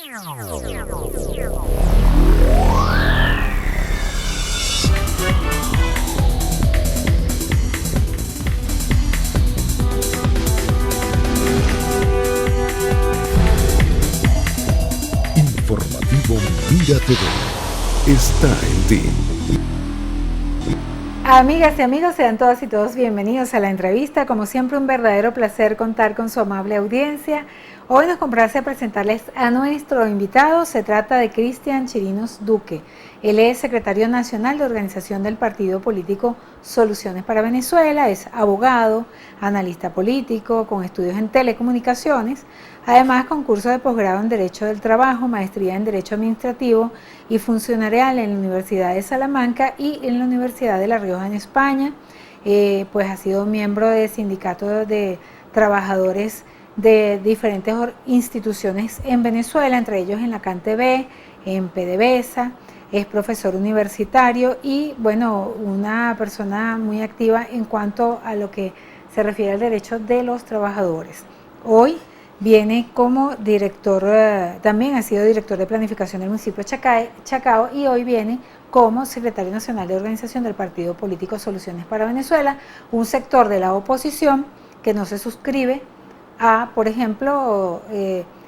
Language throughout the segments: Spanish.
Informativo Mira TV está en ti. Amigas y amigos, sean todas y todos bienvenidos a la entrevista. Como siempre, un verdadero placer contar con su amable audiencia. Hoy nos complace presentarles a nuestro invitado. Se trata de Cristian Chirinos Duque. Él es secretario nacional de organización del partido político Soluciones para Venezuela. Es abogado, analista político, con estudios en telecomunicaciones. Además, con curso de posgrado en Derecho del Trabajo, maestría en Derecho Administrativo y funcionarial en la Universidad de Salamanca y en la Universidad de La Rioja en España. Pues ha sido miembro de sindicatos de trabajadores de diferentes instituciones en Venezuela, entre ellos en la CanTV, en PDVSA, es profesor universitario y, bueno, una persona muy activa en cuanto a lo que se refiere al derecho de los trabajadores. Hoy viene como director, también ha sido director de planificación del municipio de Chacao y hoy viene como secretario nacional de organización del partido político Soluciones para Venezuela, un sector de la oposición que no se suscribe a, por ejemplo,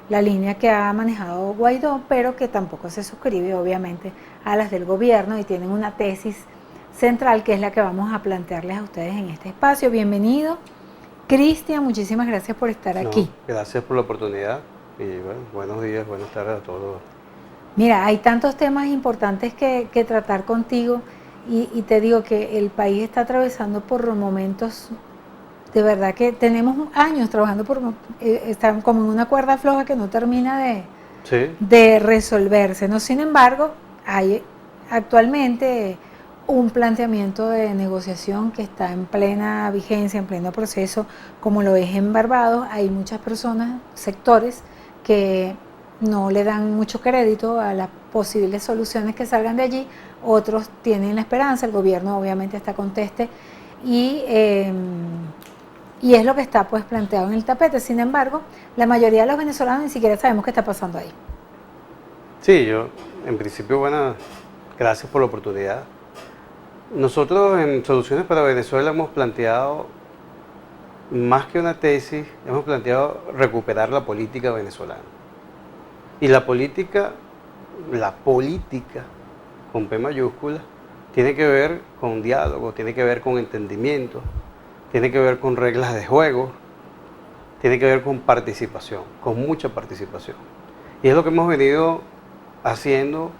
la línea que ha manejado Guaidó, pero que tampoco se suscribe obviamente a las del gobierno y tienen una tesis central que es la que vamos a plantearles a ustedes en este espacio. Bienvenido. Cristian, muchísimas gracias por estar aquí. Gracias por la oportunidad y bueno, buenos días, buenas tardes a todos. Mira, hay tantos temas importantes que tratar contigo y te digo que el país está atravesando por momentos, de verdad que tenemos años trabajando están como en una cuerda floja que no termina de resolverse, ¿no? Sin embargo, hay actualmente un planteamiento de negociación que está en plena vigencia, en pleno proceso, como lo es en Barbados. Hay muchas personas, sectores, que no le dan mucho crédito a las posibles soluciones que salgan de allí, otros tienen la esperanza, el gobierno obviamente está conteste y es lo que está pues planteado en el tapete. Sin embargo, la mayoría de los venezolanos ni siquiera sabemos qué está pasando ahí. Sí, yo en principio, bueno, gracias por la oportunidad. Nosotros en Soluciones para Venezuela hemos planteado, más que una tesis, hemos planteado recuperar la política venezolana. Y la política con P mayúscula, tiene que ver con diálogo, tiene que ver con entendimiento, tiene que ver con reglas de juego, tiene que ver con participación, con mucha participación. Y es lo que hemos venido haciendo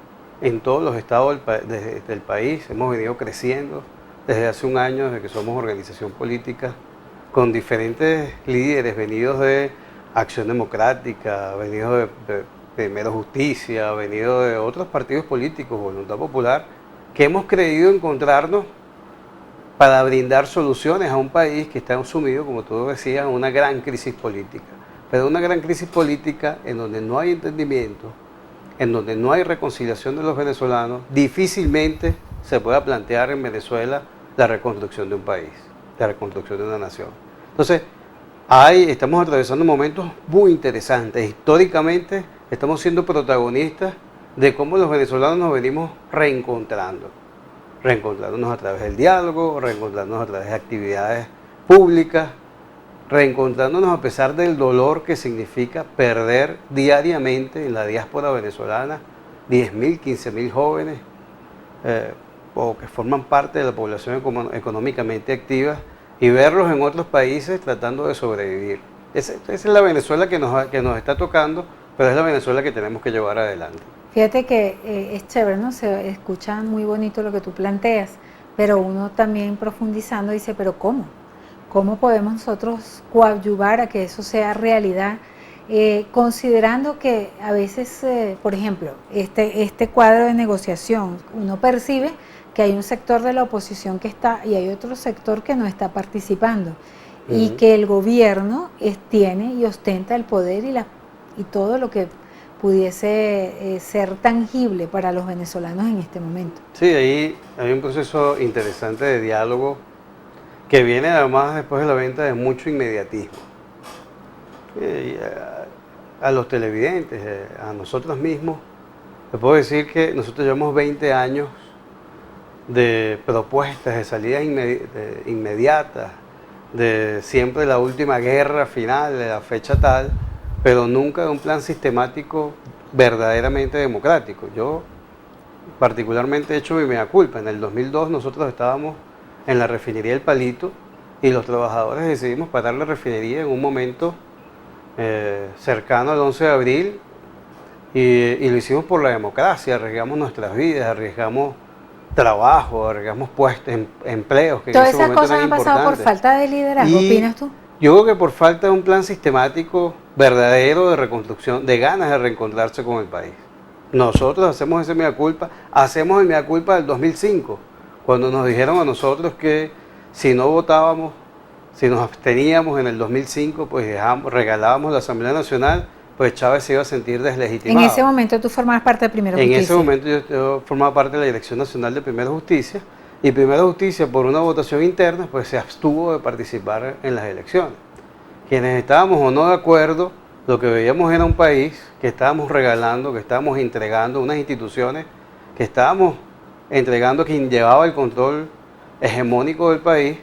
en todos los estados del país. Hemos venido creciendo desde hace un año, desde que somos organización política, con diferentes líderes venidos de Acción Democrática, venidos de Primero Justicia, venidos de otros partidos políticos, Voluntad Popular, que hemos creído encontrarnos para brindar soluciones a un país que está sumido, como tú decías, en una gran crisis política. Pero una gran crisis política en donde no hay entendimiento, en donde no hay reconciliación de los venezolanos, difícilmente se pueda plantear en Venezuela la reconstrucción de un país, la reconstrucción de una nación. Entonces, estamos atravesando momentos muy interesantes. Históricamente estamos siendo protagonistas de cómo los venezolanos nos venimos reencontrándonos a través del diálogo, reencontrándonos a través de actividades públicas, reencontrándonos a pesar del dolor que significa perder diariamente en la diáspora venezolana 10.000, 15.000 jóvenes o que forman parte de la población económicamente activa y verlos en otros países tratando de sobrevivir. Esa es la Venezuela que nos está tocando, pero es la Venezuela que tenemos que llevar adelante. Fíjate que es chévere, ¿no? Se escucha muy bonito lo que tú planteas, pero uno también profundizando dice, ¿pero cómo? ¿Cómo podemos nosotros coadyuvar a que eso sea realidad? Considerando que a veces, por ejemplo, este cuadro de negociación, uno percibe que hay un sector de la oposición que está y hay otro sector que no está participando y que el gobierno tiene y ostenta el poder y todo lo que pudiese ser tangible para los venezolanos en este momento. Sí, ahí hay un proceso interesante de diálogo que viene además después de la venta de mucho inmediatismo. a los televidentes, a nosotros mismos, les puedo decir que nosotros llevamos 20 años de propuestas de salida inmediata, de siempre la última guerra final, de la fecha tal, pero nunca de un plan sistemático verdaderamente democrático. Yo particularmente he hecho mi mea culpa. En el 2002 nosotros estábamos en la refinería El Palito y los trabajadores decidimos parar la refinería en un momento cercano al 11 de abril y lo hicimos por la democracia, arriesgamos nuestras vidas, arriesgamos trabajo, arriesgamos puestos, empleos. Que Todas en ese esas momento cosas eran han pasado por importantes. falta de liderazgo, Y ¿opinas tú? yo creo que por falta de un plan sistemático verdadero de reconstrucción, de ganas de reencontrarse con el país. Nosotros hacemos ese mea culpa, hacemos el mea culpa del 2005, cuando nos dijeron a nosotros que si no votábamos, si nos absteníamos en el 2005, pues regalábamos la Asamblea Nacional, pues Chávez se iba a sentir deslegitimado. En ese momento tú formabas parte de Primero En Justicia. ese momento yo formaba parte de la Dirección Nacional de Primera Justicia, y Primera Justicia, por una votación interna, pues se abstuvo de participar en las elecciones. Quienes estábamos o no de acuerdo, lo que veíamos era un país que estábamos regalando, que estábamos entregando, unas instituciones que estábamos entregando a quien llevaba el control hegemónico del país,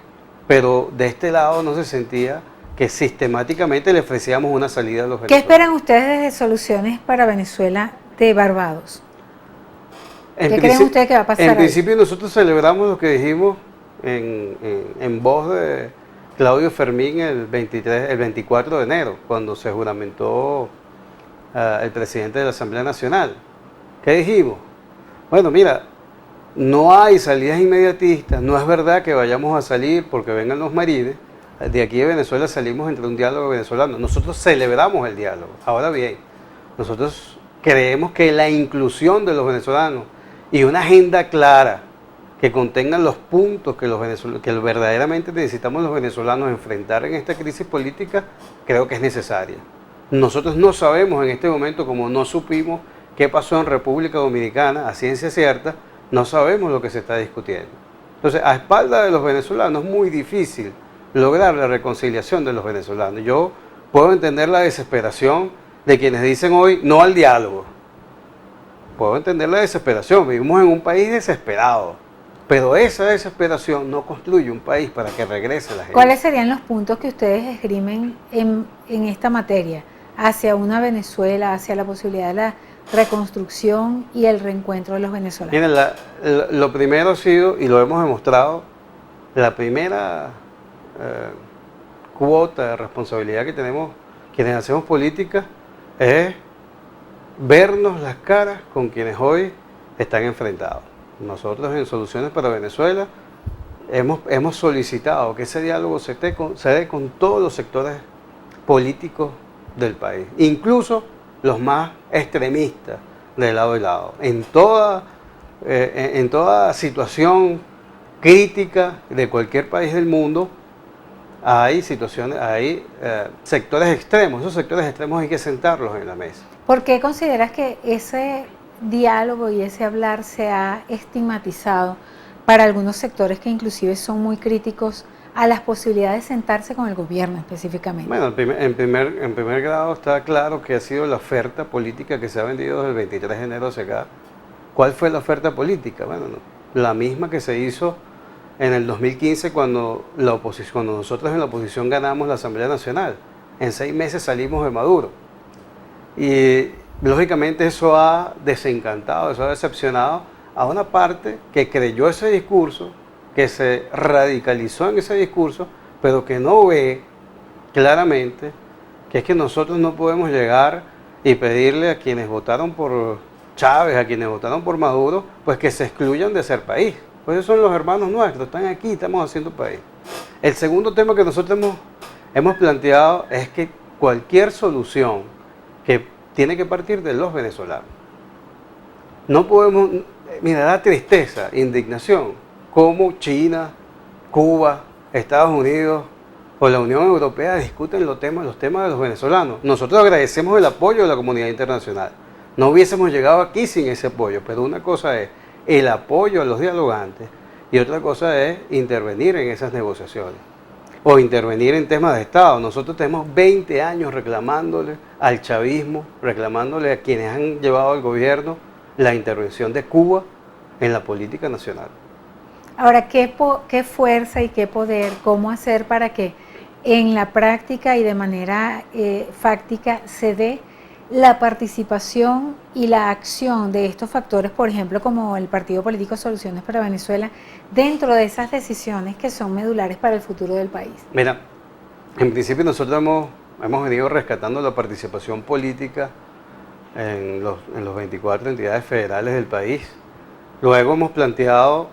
pero de este lado no se sentía que sistemáticamente le ofrecíamos una salida a los ¿Qué venezolanos. esperan ustedes de soluciones para Venezuela de Barbados? ¿Qué creen ustedes que va a pasar En ahí? principio nosotros celebramos lo que dijimos en voz de Claudio Fermín el 24 de enero, cuando se juramentó el presidente de la Asamblea Nacional. ¿Qué dijimos? Bueno, mira, no hay salidas inmediatistas, no es verdad que vayamos a salir porque vengan los marines. De aquí de Venezuela salimos entre un diálogo venezolano. Nosotros celebramos el diálogo. Ahora bien, nosotros creemos que la inclusión de los venezolanos y una agenda clara que contengan los puntos que verdaderamente necesitamos los venezolanos enfrentar en esta crisis política, creo que es necesaria. Nosotros no sabemos en este momento, como no supimos qué pasó en República Dominicana, a ciencia cierta, no sabemos lo que se está discutiendo. Entonces, a espaldas de los venezolanos es muy difícil lograr la reconciliación de los venezolanos. Yo puedo entender la desesperación de quienes dicen hoy no al diálogo. Puedo entender la desesperación, vivimos en un país desesperado, pero esa desesperación no construye un país para que regrese la gente. ¿Cuáles serían los puntos que ustedes esgrimen en esta materia hacia una Venezuela, hacia la posibilidad de la reconstrucción y el reencuentro de los venezolanos? Miren, lo primero ha sido, y lo hemos demostrado, la primera cuota de responsabilidad que tenemos quienes hacemos política es vernos las caras con quienes hoy están enfrentados. Nosotros en Soluciones para Venezuela hemos solicitado que ese diálogo se dé con todos los sectores políticos del país, incluso los más extremistas de lado y lado. En toda situación crítica de cualquier país del mundo hay sectores extremos. Esos sectores extremos hay que sentarlos en la mesa. ¿Por qué consideras que ese diálogo y ese hablar se ha estigmatizado para algunos sectores que inclusive son muy críticos a las posibilidades de sentarse con el gobierno específicamente? Bueno, en primer grado está claro que ha sido la oferta política que se ha vendido desde el 23 de enero hacia acá. ¿Cuál fue la oferta política? Bueno, la misma que se hizo en el 2015 cuando nosotros en la oposición ganamos la Asamblea Nacional. En 6 meses salimos de Maduro. Y lógicamente eso ha desencantado, eso ha decepcionado a una parte que creyó ese discurso, que se radicalizó en ese discurso, pero que no ve claramente que es que nosotros no podemos llegar y pedirle a quienes votaron por Chávez, a quienes votaron por Maduro, pues que se excluyan de ser país. Pues esos son los hermanos nuestros, están aquí, estamos haciendo país. El segundo tema que nosotros hemos planteado es que cualquier solución que tiene que partir de los venezolanos. No podemos, mira, da tristeza, indignación, cómo China, Cuba, Estados Unidos o la Unión Europea discuten los temas de los venezolanos. Nosotros agradecemos el apoyo de la comunidad internacional. No hubiésemos llegado aquí sin ese apoyo, pero una cosa es el apoyo a los dialogantes y otra cosa es intervenir en esas negociaciones. o intervenir en temas de Estado. Nosotros tenemos 20 años reclamándole al chavismo, reclamándole a quienes han llevado al gobierno la intervención de Cuba en la política nacional. Ahora, ¿qué fuerza y qué poder, cómo hacer para que en la práctica y de manera fáctica se dé la participación y la acción de estos factores, por ejemplo, como el Partido Político Soluciones para Venezuela, dentro de esas decisiones que son medulares para el futuro del país? Mira, en principio nosotros hemos venido rescatando la participación política en los 24 entidades federales del país. Luego hemos planteado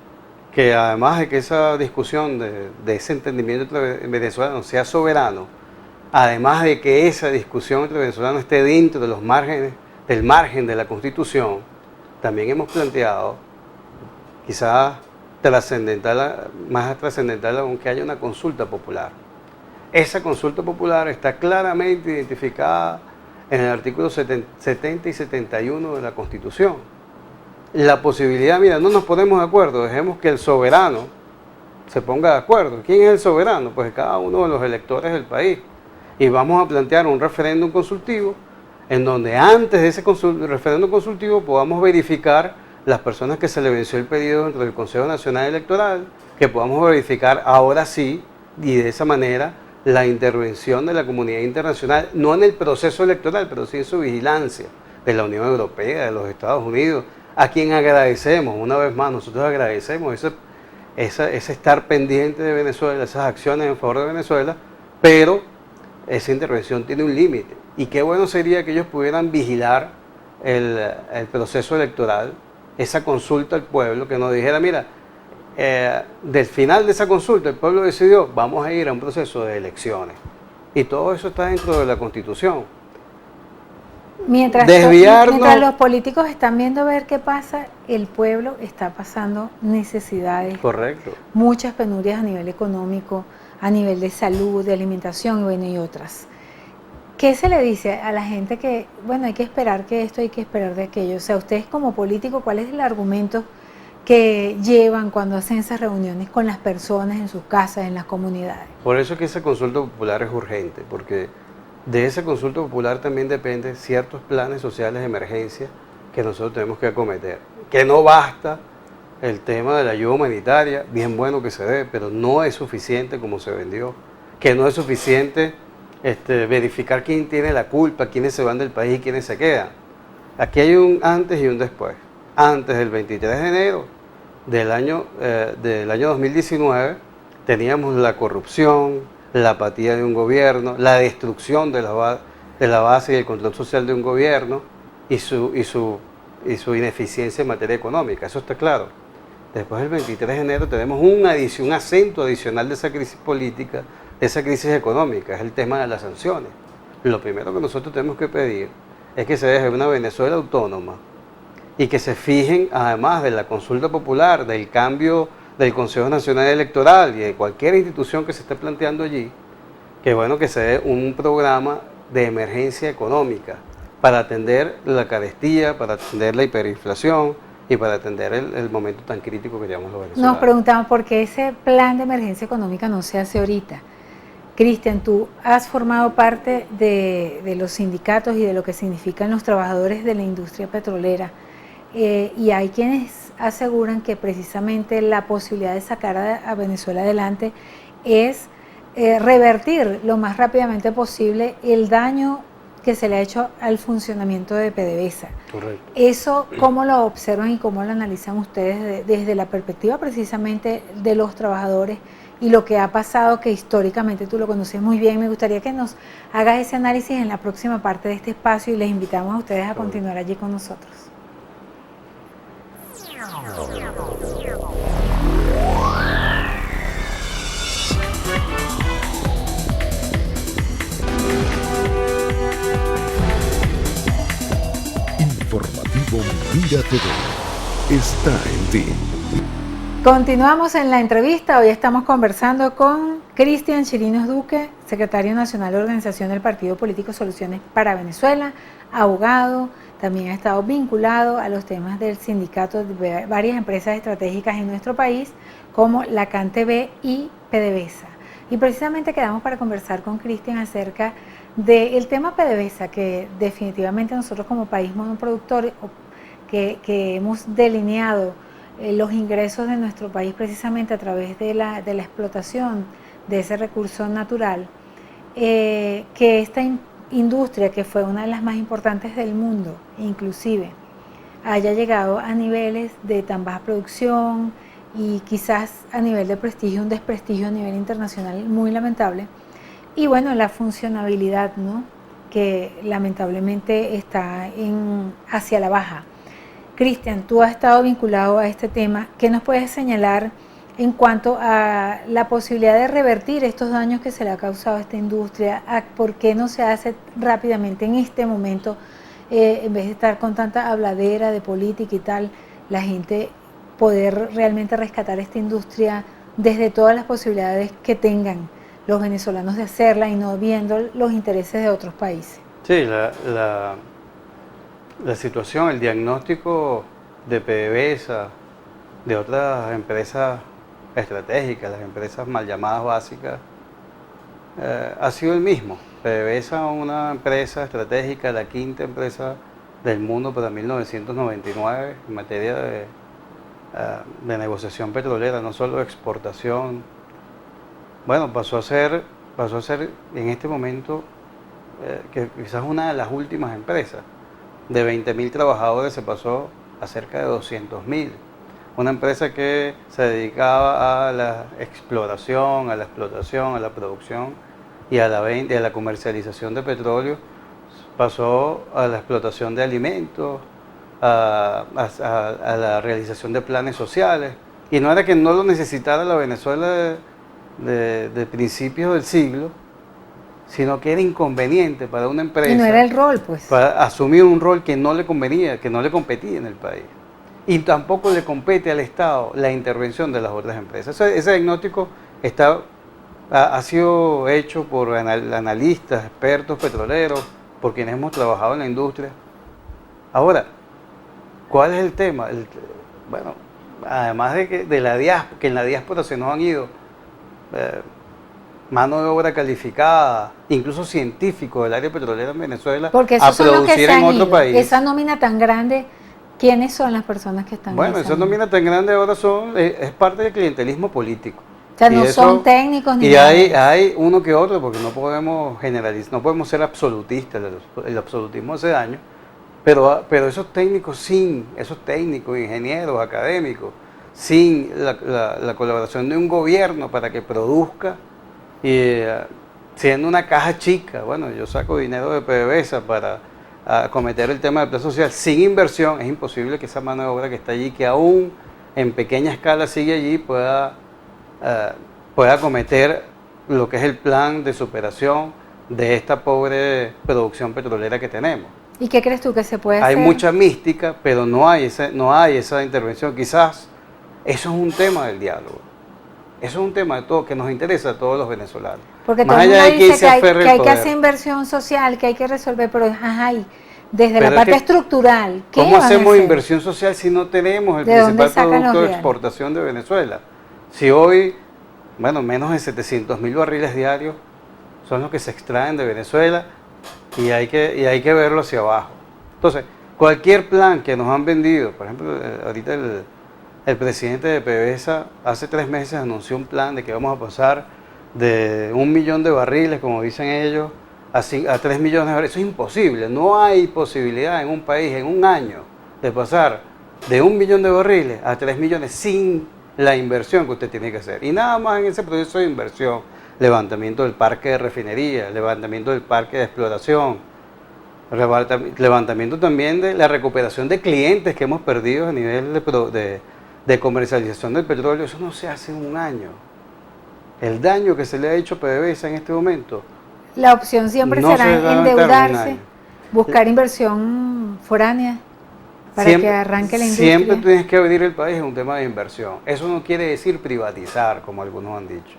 que además de que esa discusión de ese entendimiento entre venezolanos sea soberano, además de que esa discusión entre venezolanos esté dentro de los márgenes, del margen de la Constitución, también hemos planteado, quizás más trascendental aún, que haya una consulta popular. Esa consulta popular está claramente identificada en el artículo 70 y 71 de la Constitución. La posibilidad, mira, no nos ponemos de acuerdo, dejemos que el soberano se ponga de acuerdo. ¿Quién es el soberano? Pues cada uno de los electores del país. Y vamos a plantear un referéndum consultivo en donde antes de ese referéndum consultivo podamos verificar las personas que se le venció el periodo dentro del Consejo Nacional Electoral, que podamos verificar ahora sí y de esa manera la intervención de la comunidad internacional, no en el proceso electoral, pero sí en su vigilancia, de la Unión Europea, de los Estados Unidos, a quien agradecemos, una vez más, nosotros agradecemos ese estar pendiente de Venezuela, esas acciones en favor de Venezuela, pero esa intervención tiene un límite. Y qué bueno sería que ellos pudieran vigilar el proceso electoral, esa consulta al pueblo, que nos dijera, mira, del final de esa consulta el pueblo decidió, vamos a ir a un proceso de elecciones. Y todo eso está dentro de la Constitución. Mientras los políticos están viendo a ver qué pasa, el pueblo está pasando necesidades. Correcto. Muchas penurias a nivel económico, a nivel de salud, de alimentación, bueno, y otras. ¿Qué se le dice a la gente que, bueno, hay que esperar que esto, hay que esperar de aquello? O sea, ustedes como políticos, ¿cuál es el argumento que llevan cuando hacen esas reuniones con las personas en sus casas, en las comunidades? Por eso es que esa consulta popular es urgente, porque de esa consulta popular también dependen ciertos planes sociales de emergencia que nosotros tenemos que acometer. Que no basta el tema de la ayuda humanitaria, bien bueno que se dé, pero no es suficiente como se vendió. Que no es suficiente verificar quién tiene la culpa, quiénes se van del país y quiénes se quedan. Aquí hay un antes y un después. Antes del 23 de enero del año 2019 teníamos la corrupción, la apatía de un gobierno, la destrucción de la base y el control social de un gobierno y su ineficiencia en materia económica, eso está claro. Después del 23 de enero tenemos un acento adicional de esa crisis política, de esa crisis económica, es el tema de las sanciones. Lo primero que nosotros tenemos que pedir es que se deje una Venezuela autónoma y que se fijen, además de la consulta popular, del cambio del Consejo Nacional Electoral y de cualquier institución que se esté planteando allí, que bueno, que se dé un programa de emergencia económica para atender la carestía, para atender la hiperinflación y para atender el momento tan crítico que llevamos los venezolanos. Nos preguntamos por qué ese plan de emergencia económica no se hace ahorita. Cristian, tú has formado parte de los sindicatos y de lo que significan los trabajadores de la industria petrolera, y hay quienes aseguran que precisamente la posibilidad de sacar a Venezuela adelante es revertir lo más rápidamente posible el daño que se le ha hecho al funcionamiento de PDVSA. Correcto. Eso, ¿cómo lo observan y cómo lo analizan ustedes desde la perspectiva precisamente de los trabajadores y lo que ha pasado, que históricamente tú lo conoces muy bien? Me gustaría que nos hagas ese análisis en la próxima parte de este espacio y les invitamos a ustedes a continuar allí con nosotros. Informativo Mira TV está en ti. Continuamos en la entrevista. Hoy estamos conversando con Cristian Chirinos Duque, secretario nacional de organización del Partido Político Soluciones para Venezuela, abogado, también ha estado vinculado a los temas del sindicato de varias empresas estratégicas en nuestro país, como la CanTV y PDVSA. Y precisamente quedamos para conversar con Cristian acerca del tema PDVSA, que definitivamente nosotros como país monoproductor, que hemos delineado los ingresos de nuestro país precisamente a través de la explotación de ese recurso natural, que esta industria, que fue una de las más importantes del mundo, inclusive, haya llegado a niveles de tan baja producción y quizás a nivel de prestigio, un desprestigio a nivel internacional muy lamentable. Y bueno, la funcionabilidad, ¿no?, que lamentablemente está hacia la baja. Cristian, tú has estado vinculado a este tema. ¿Qué nos puedes señalar en cuanto a la posibilidad de revertir estos daños que se le ha causado a esta industria? ¿Por qué no se hace rápidamente en este momento, en vez de estar con tanta habladera de política y tal, la gente poder realmente rescatar esta industria desde todas las posibilidades que tengan los venezolanos de hacerla y no viendo los intereses de otros países? Sí, la situación, el diagnóstico de PDVSA, de otras empresas estratégicas, las empresas mal llamadas básicas, ha sido el mismo. PDVSA, una empresa estratégica, la quinta empresa del mundo para 1999 en materia de negociación petrolera, no solo de exportación. Bueno, pasó a ser en este momento que quizás una de las últimas empresas. De 20.000 trabajadores se pasó a cerca de 200.000. Una empresa que se dedicaba a la exploración, a la explotación, a la producción y a la venta y a la comercialización de petróleo, pasó a la explotación de alimentos, a la realización de planes sociales. Y no era que no lo necesitara la Venezuela de principios del siglo, sino que era inconveniente para una empresa. Y no era el rol, pues. Para asumir un rol que no le convenía, que no le competía en el país. Y tampoco le compete al Estado la intervención de las otras empresas. Ese diagnóstico ha sido hecho por analistas, expertos petroleros, por quienes hemos trabajado en la industria. Ahora, ¿cuál es el tema? Bueno, además de que en la diáspora se nos han ido mano de obra calificada, incluso científicos del área petrolera en Venezuela, porque a producir en otro país. Esa nómina tan grande, ¿quiénes son las personas que están? Bueno, esa nómina tan grande ahora es parte del clientelismo político. O sea, no son técnicos ni nada. Y hay uno que otro, porque no podemos generalizar, no podemos ser absolutistas, el absolutismo hace daño, pero esos técnicos, ingenieros, académicos, sin la colaboración de un gobierno para que produzca, y siendo una caja chica, bueno, yo saco dinero de PDVSA para acometer el tema del plan social, sin inversión es imposible que esa mano de obra que está allí, que aún en pequeña escala sigue allí, pueda acometer lo que es el plan de superación de esta pobre producción petrolera que tenemos. ¿Y qué crees tú que se puede hacer? Hay mucha mística, pero no hay esa intervención. Quizás eso es un tema del diálogo. Eso es un tema de todo que nos interesa a todos los venezolanos. Porque todo el mundo dice que hay que hacer inversión social, que hay que resolver, pero desde la parte estructural, ¿qué ¿cómo hacemos inversión social si no tenemos el principal producto de exportación de Venezuela? Si hoy, menos de 700.000 barriles diarios son los que se extraen de Venezuela y hay que verlo hacia abajo. Entonces, cualquier plan que nos han vendido, por ejemplo, ahorita el presidente de PDVSA hace 3 meses anunció un plan de que vamos a pasar de 1 millón de barriles, como dicen ellos, a 3 millones de barriles. Eso es imposible. No hay posibilidad en un país, en un año, de pasar de 1 millón de barriles a 3 millones sin la inversión que usted tiene que hacer. Y nada más en ese proceso de inversión, levantamiento del parque de refinería, levantamiento del parque de exploración, levantamiento también de la recuperación de clientes que hemos perdido a nivel de comercialización del petróleo. Eso no se hace en un año. El daño que se le ha hecho a PDVSA en este momento. La opción siempre será endeudarse, buscar inversión foránea para que arranque la industria. Siempre tienes que abrir el país en un tema de inversión. Eso no quiere decir privatizar, como algunos han dicho.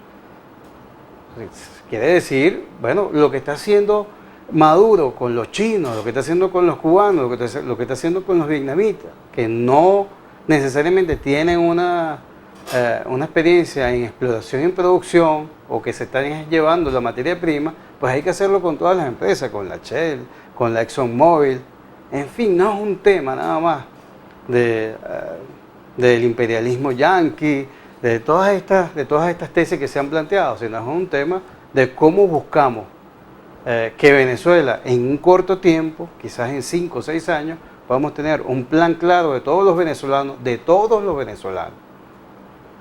Quiere decir, lo que está haciendo Maduro con los chinos, lo que está haciendo con los cubanos, lo que está haciendo con los vietnamitas, que no necesariamente tienen una una experiencia en exploración y en producción, o que se están llevando la materia prima, pues hay que hacerlo con todas las empresas, con la Shell, con la ExxonMobil. En fin, no es un tema nada más del imperialismo yanqui, de todas estas tesis que se han planteado, sino es un tema de cómo buscamos que Venezuela en un corto tiempo, quizás en 5 o 6 años, podamos tener un plan claro de todos los venezolanos,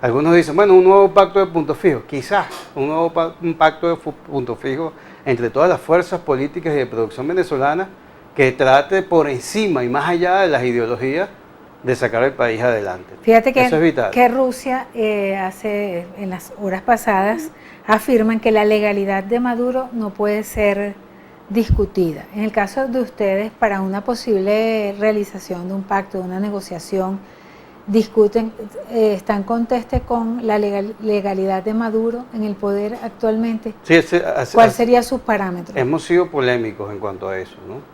Algunos dicen, bueno, un nuevo pacto de punto fijo, quizás un pacto de punto fijo entre todas las fuerzas políticas y de producción venezolana que trate por encima y más allá de las ideologías de sacar el país adelante. Fíjate Eso es vital. que Rusia hace en las horas pasadas afirman que la legalidad de Maduro no puede ser discutida. En el caso de ustedes, para una posible realización de un pacto, de una negociación, están conteste con la legalidad de Maduro en el poder actualmente. Sí, ¿Cuál sería sus parámetros? Hemos sido polémicos en cuanto a eso, ¿no?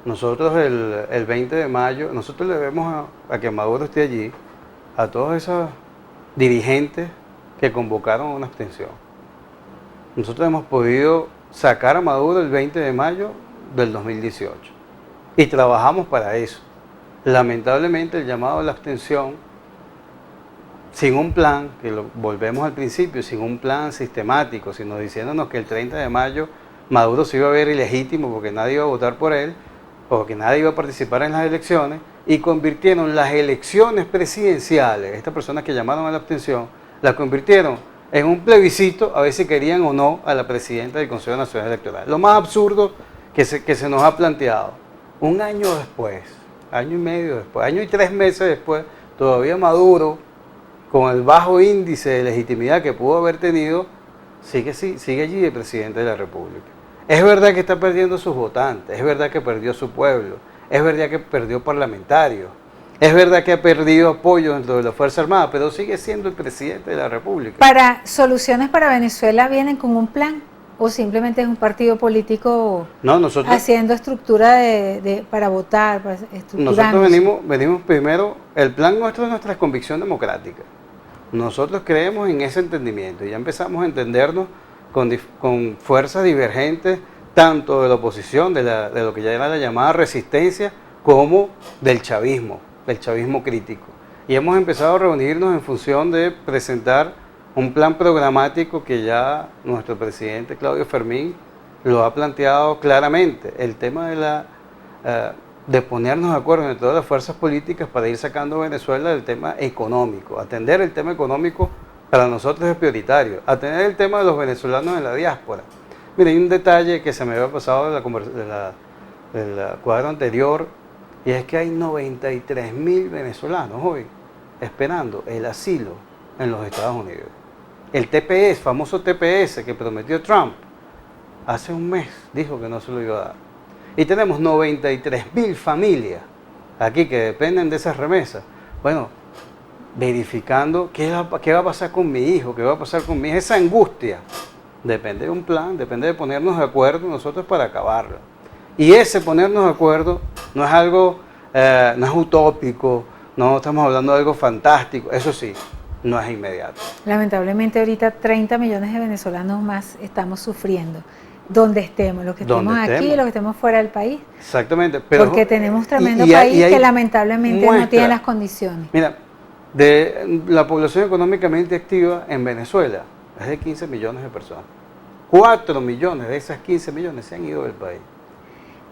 Nosotros el 20 de mayo, nosotros le debemos a que Maduro esté allí, a todos esos dirigentes que convocaron a una abstención. Nosotros hemos podido sacar a Maduro el 20 de mayo del 2018 y trabajamos para eso. Lamentablemente el llamado a la abstención, sin un plan, que lo volvemos al principio, sin un plan sistemático, sino diciéndonos que el 30 de mayo Maduro se iba a ver ilegítimo porque nadie iba a votar por él, porque nadie iba a participar en las elecciones, y convirtieron las elecciones presidenciales, estas personas que llamaron a la abstención, las convirtieron en un plebiscito a ver si querían o no a la presidenta del Consejo Nacional Electoral. Lo más absurdo que se nos ha planteado. Un año después, año y medio después, año y 3 meses después, todavía Maduro, con el bajo índice de legitimidad que pudo haber tenido, sigue allí el presidente de la República. Es verdad que está perdiendo sus votantes, es verdad que perdió su pueblo, es verdad que perdió parlamentarios, es verdad que ha perdido apoyo dentro de la Fuerza Armada, pero sigue siendo el presidente de la República. ¿Para soluciones para Venezuela vienen con un plan o simplemente es un partido político haciendo estructura para votar, para nosotros venimos primero, el plan nuestro es nuestra convicción democrática. Nosotros creemos en ese entendimiento y ya empezamos a entendernos con fuerzas divergentes, tanto de la oposición, de lo que ya era la llamada resistencia, como del chavismo crítico. Y hemos empezado a reunirnos en función de presentar un plan programático que ya nuestro presidente Claudio Fermín lo ha planteado claramente, el tema de ponernos de acuerdo entre todas las fuerzas políticas para ir sacando a Venezuela del tema económico. Atender el tema económico para nosotros es prioritario, atender el tema de los venezolanos en la diáspora. Mire, hay un detalle que se me había pasado del cuadro anterior, y es que hay 93.000 venezolanos hoy esperando el asilo en los Estados Unidos. El TPS, famoso TPS que prometió Trump, hace un mes dijo que no se lo iba a dar. Y tenemos 93.000 familias aquí que dependen de esas remesas. Bueno, verificando qué va a pasar con mi hijo, qué va a pasar con mi hija. Esa angustia depende de un plan, depende de ponernos de acuerdo nosotros para acabarla. Y ese ponernos de acuerdo no es algo, no es utópico, no estamos hablando de algo fantástico, eso sí, no es inmediato. Lamentablemente ahorita 30 millones de venezolanos más estamos sufriendo, donde estemos, los que estemos aquí, los que estemos fuera del país. Exactamente. Pero, porque tenemos tremendo país que lamentablemente no tiene las condiciones. Mira, de la población económicamente activa en Venezuela es de 15 millones de personas. 4 millones de esas 15 millones se han ido del país.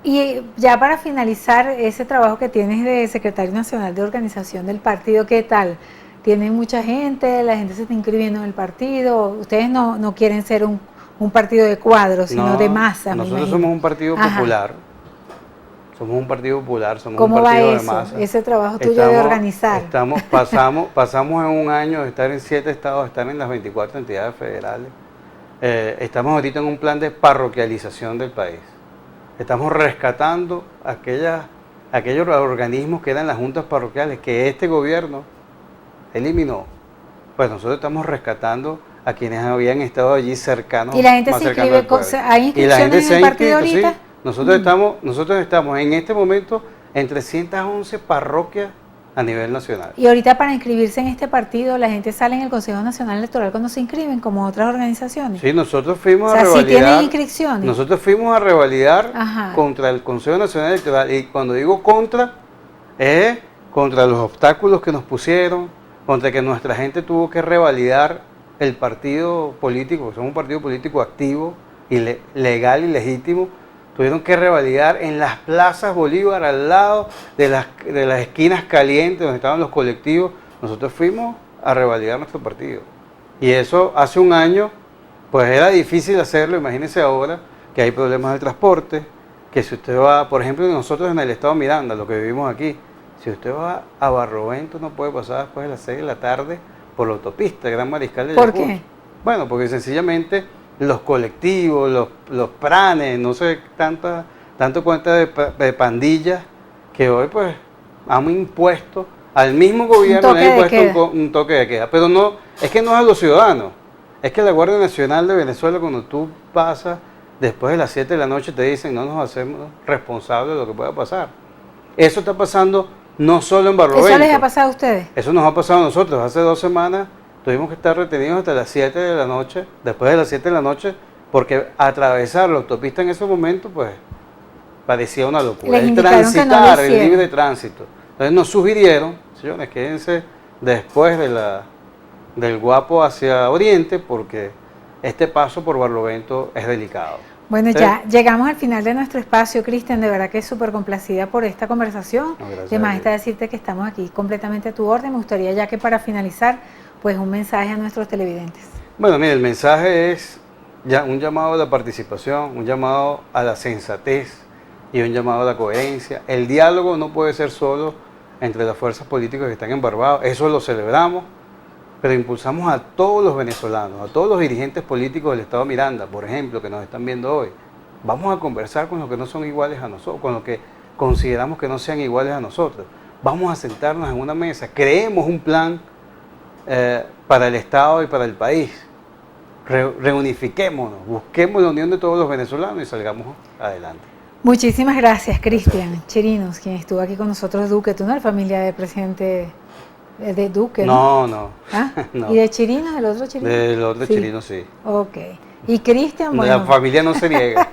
Y ya para finalizar ese trabajo que tienes de secretario nacional de organización del partido, ¿qué tal? ¿Tienen mucha gente? ¿La gente se está inscribiendo en el partido? Ustedes no quieren ser un partido de cuadros, sino de masa. Nosotros somos un partido popular. Somos un partido popular, somos un partido de masa. ¿Cómo va eso? Ese trabajo tuyo de organizar. Pasamos en un año de estar en 7 estados, de estar en las 24 entidades federales. Estamos ahorita en un plan de parroquialización del país. Estamos rescatando aquellos organismos que eran las juntas parroquiales que este gobierno eliminó. Pues nosotros estamos rescatando a quienes habían estado allí cercanos. ¿Y la gente se inscribe? ¿Hay inscripciones en el partido ahorita? Sí. Nosotros estamos en este momento en 311 parroquias a nivel nacional. Y ahorita para inscribirse en este partido, la gente sale en el Consejo Nacional Electoral cuando se inscriben, como otras organizaciones. Sí, nosotros fuimos O sea, a sí revalidar. tienen inscripciones. Nosotros fuimos a revalidar Ajá. contra el Consejo Nacional Electoral. Y cuando digo contra, es contra los obstáculos que nos pusieron, contra que nuestra gente tuvo que revalidar el partido político, somos un partido político activo, y legal y legítimo. Tuvieron que revalidar en las plazas Bolívar, al lado de las esquinas calientes donde estaban los colectivos. Nosotros fuimos a revalidar nuestro partido. Y eso hace un año, pues era difícil hacerlo. Imagínense ahora que hay problemas de transporte, que si usted va, por ejemplo, nosotros en el estado Miranda, lo que vivimos aquí, si usted va a Barlovento no puede pasar después de las 6 de la tarde por la autopista Gran Mariscal de ¿Por Ayacucho. qué? Bueno, porque sencillamente los colectivos, los pranes, no sé, tanto cuenta de pandillas que hoy pues han impuesto, al mismo gobierno le han impuesto un toque de queda. Pero no, es que no es a los ciudadanos, es que la Guardia Nacional de Venezuela, cuando tú pasas después de las 7 de la noche, te dicen no nos hacemos responsables de lo que pueda pasar. Eso está pasando no solo en Barlovento. ¿Eso les ha pasado a ustedes? Eso nos ha pasado a nosotros. Hace 2 semanas tuvimos que estar retenidos hasta las 7 de la noche, después de las 7 de la noche, porque atravesar la autopista en ese momento, pues, parecía una locura. Les El indicaron que no transitar, lo el hicieran. libre tránsito. Entonces nos sugirieron, señores, quédense después del Guapo hacia Oriente, porque este paso por Barlovento es delicado. Bueno, ¿Sí? ya llegamos al final de nuestro espacio, Cristian. De verdad que es súper complacida por esta conversación. No, gracias Además, a Dios. está decirte que estamos aquí completamente a tu orden. Me gustaría ya que para finalizar, pues un mensaje a nuestros televidentes. Bueno, mire, el mensaje es ya un llamado a la participación, un llamado a la sensatez y un llamado a la coherencia. El diálogo no puede ser solo entre las fuerzas políticas que están en Barbados, eso lo celebramos, pero impulsamos a todos los venezolanos, a todos los dirigentes políticos del Estado Miranda, por ejemplo, que nos están viendo hoy. Vamos a conversar con los que no son iguales a nosotros, con los que consideramos que no sean iguales a nosotros. Vamos a sentarnos en una mesa, creemos un plan para el Estado y para el país. Reunifiquémonos, busquemos la unión de todos los venezolanos y salgamos adelante. Muchísimas gracias, Cristian Chirinos, quien estuvo aquí con nosotros. Duque, tú no eres familia del presidente de Duque, ¿no? No. ¿Ah? No. ¿Y de Chirinos, del otro Chirinos? Del otro Sí. Chirino, sí. Ok. Y Cristian, bueno. La familia no se niega.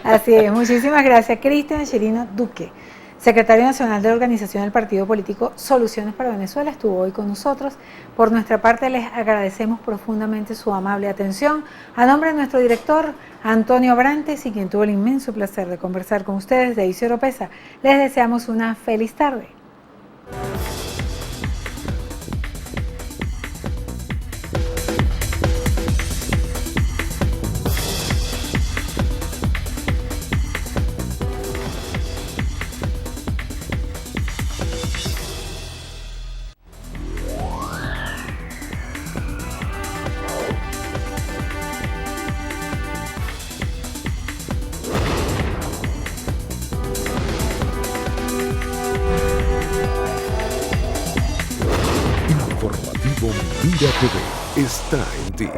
Así es. Muchísimas gracias, Cristian Chirino Duque, secretario nacional de la organización del partido político Soluciones para Venezuela, estuvo hoy con nosotros. Por nuestra parte, les agradecemos profundamente su amable atención. A nombre de nuestro director, Antonio Brantes, y quien tuvo el inmenso placer de conversar con ustedes, de Isidro Pesa, les deseamos una feliz tarde. Informativo Mira TV está en ti.